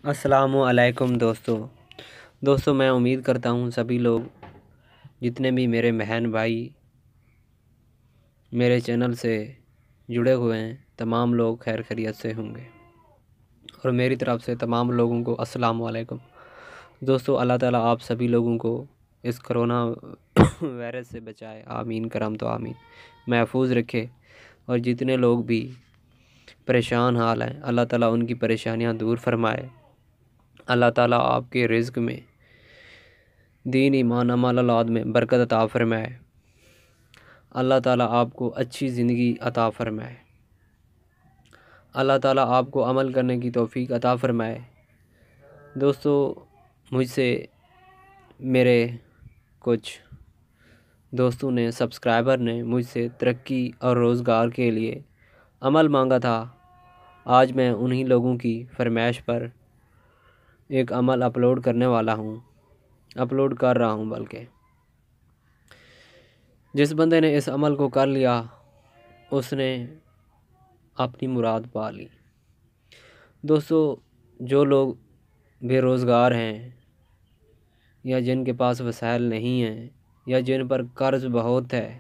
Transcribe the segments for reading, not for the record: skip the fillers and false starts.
السلام علیکم دوستو میں امید کرتا ہوں سبھی لوگ جتنے بھی میرے بہن بھائی میرے چینل سے جڑے ہوئے ہیں تمام لوگ خیر خیریت سے ہوں گے، اور میری طرف سے تمام لوگوں کو السلام علیکم۔ دوستو اللہ تعالیٰ آپ سبھی لوگوں کو اس کرونا وائرس سے بچائے، آمین کرم تو آمین، محفوظ رکھے، اور جتنے لوگ بھی پریشان حال ہیں اللہ تعالیٰ ان کی پریشانیاں دور فرمائے۔ اللہ تعالیٰ آپ کے رزق میں، دین ایمان عمل اولاد میں برکت عطا فرمائے۔ اللہ تعالیٰ آپ کو اچھی زندگی عطا فرمائے۔ اللہ تعالیٰ آپ کو عمل کرنے کی توفیق عطا فرمائے۔ دوستو مجھ سے میرے کچھ دوستوں نے، سبسکرائبر نے مجھ سے ترقی اور روزگار کے لیے عمل مانگا تھا۔ آج میں انہی لوگوں کی فرمائش پر ایک عمل اپلوڈ کرنے والا ہوں، اپلوڈ کر رہا ہوں بلکہ۔ جس بندے نے اس عمل کو کر لیا اس نے اپنی مراد پا لی۔ دوستو جو لوگ بے روزگار ہیں یا جن کے پاس وسائل نہیں ہیں یا جن پر قرض بہت ہے،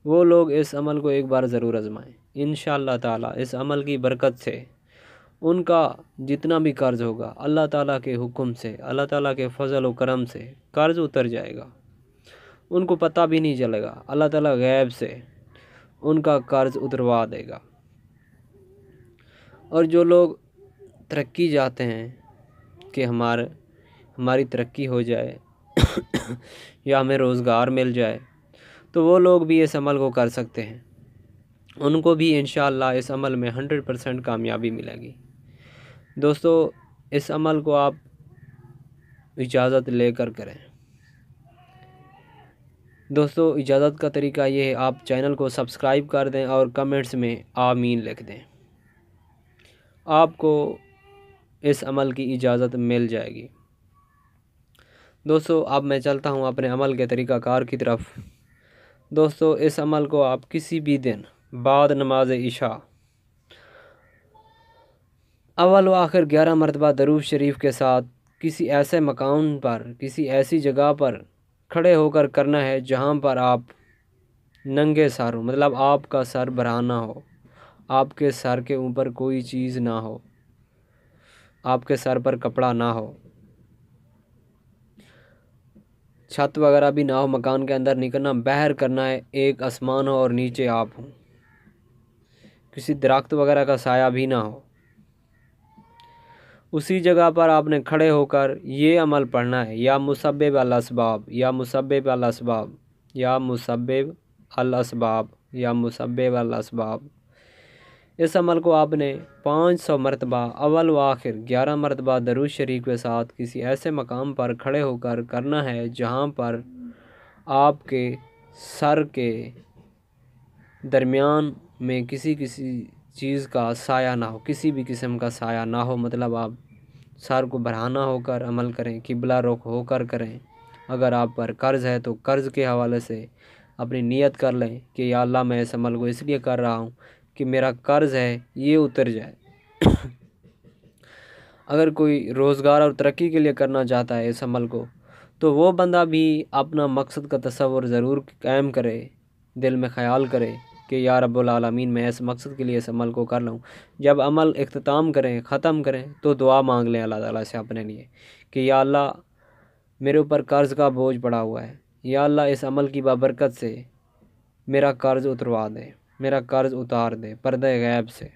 وہ لوگ اس عمل کو ایک بار ضرور آزمائیں۔ انشاءاللہ تعالیٰ اس عمل کی برکت سے ان کا جتنا بھی قرض ہوگا اللہ تعالیٰ کے حکم سے، اللہ تعالیٰ کے فضل و کرم سے قرض اتر جائے گا، ان کو پتہ بھی نہیں چلے گا۔ اللہ تعالیٰ غیب سے ان کا قرض اتروا دے گا۔ اور جو لوگ ترقی چاہتے ہیں کہ ہماری ترقی ہو جائے یا ہمیں روزگار مل جائے، تو وہ لوگ بھی اس عمل کو کر سکتے ہیں، ان کو بھی انشاءاللہ اس عمل میں 100% کامیابی ملے گی۔ دوستو اس عمل کو آپ اجازت لے کر کریں۔ دوستو اجازت کا طریقہ یہ ہے، آپ چینل کو سبسکرائب کر دیں اور کمنٹس میں آمین لکھ دیں، آپ کو اس عمل کی اجازت مل جائے گی۔ دوستو اب میں چلتا ہوں اپنے عمل کے طریقہ کار کی طرف۔ دوستو اس عمل کو آپ کسی بھی دن بعد نماز عشاء اول و آخر 11 مرتبہ درود شریف کے ساتھ کسی ایسے مقام پر، کسی ایسی جگہ پر کھڑے ہو کر کرنا ہے جہاں پر آپ ننگے سر ہو، مطلب آپ کا سر برہنہ ہو، آپ کے سر کے اوپر کوئی چیز نہ ہو، آپ کے سر پر کپڑا نہ ہو، چھت وغیرہ بھی نہ ہو، مکان کے اندر نکلنا باہر کرنا ہے، ایک آسمان ہو اور نیچے آپ ہوں، کسی درخت وغیرہ کا سایہ بھی نہ ہو، اسی جگہ پر آپ نے کھڑے ہو کر یہ عمل پڑھنا ہے، یا مسبب الاسباب یا مسبب الاسباب یا مسبب الاسباب یا مسبب الاسباب۔ اس عمل کو آپ نے 500 مرتبہ اول و آخر 11 مرتبہ درود شریف کے ساتھ کسی ایسے مقام پر کھڑے ہو کر کرنا ہے جہاں پر آپ کے سر کے درمیان میں کسی چیز کا سایہ نہ ہو، کسی بھی قسم کا سایہ نہ ہو، مطلب آپ سر کو برہنہ ہو کر عمل کریں، قبلہ رخ ہو کر کریں۔ اگر آپ پر قرض ہے تو قرض کے حوالے سے اپنی نیت کر لیں کہ یا اللہ میں اس عمل کو اس لیے کر رہا ہوں کہ میرا قرض ہے یہ اتر جائے۔ اگر کوئی روزگار اور ترقی کے لیے کرنا چاہتا ہے اس عمل کو، تو وہ بندہ بھی اپنا مقصد کا تصور ضرور قائم کرے، دل میں خیال کرے کہ یا رب العالمین میں اس مقصد کے لیے اس عمل کو کر لوں۔ جب عمل اختتام کریں، ختم کریں، تو دعا مانگ لیں اللہ تعالیٰ سے اپنے لیے کہ یا اللہ میرے اوپر قرض کا بوجھ پڑا ہوا ہے، یا اللہ اس عمل کی بابرکت سے میرا قرض اتروا دے، میرا قرض اتار دے پردہ غیب سے۔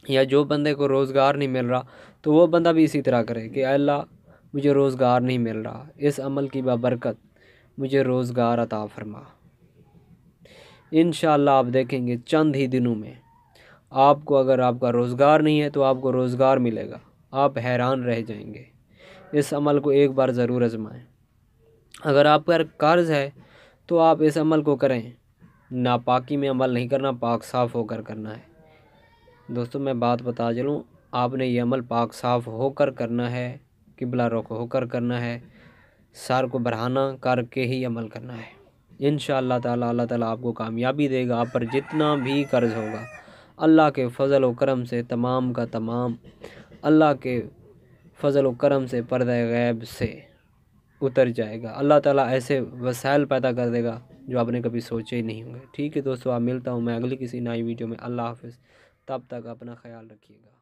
یا جو بندے کو روزگار نہیں مل رہا تو وہ بندہ بھی اسی طرح کرے کہ اے اللہ مجھے روزگار نہیں مل رہا، اس عمل کی بابرکت مجھے روزگار عطا فرما۔ انشاءاللہ آپ دیکھیں گے چند ہی دنوں میں آپ کو، اگر آپ کا روزگار نہیں ہے تو آپ کو روزگار ملے گا، آپ حیران رہ جائیں گے۔ اس عمل کو ایک بار ضرور آزمائیں۔ اگر آپ پر قرض ہے تو آپ اس عمل کو کریں، ناپاکی میں عمل نہیں کرنا، پاک صاف ہو کر کرنا ہے۔ دوستو میں بات بتا چلوں، آپ نے یہ عمل پاک صاف ہو کر کرنا ہے، قبلہ رخ ہو کر کرنا ہے، سر کو برہنہ کر کے ہی عمل کرنا ہے۔ انشاءاللہ تعالیٰ اللہ تعالیٰ آپ کو کامیابی دے گا۔ آپ پر جتنا بھی قرض ہوگا اللہ کے فضل و کرم سے تمام کا تمام اللہ کے فضل و کرم سے پردہ غیب سے اتر جائے گا۔ اللہ تعالیٰ ایسے وسائل پیدا کر دے گا جو آپ نے کبھی سوچے ہی نہیں ہوں گے۔ ٹھیک ہے دوستو، آپ ملتا ہوں میں اگلی کسی نئی ویڈیو میں۔ اللہ حافظ، تب تک اپنا خیال رکھیے گا۔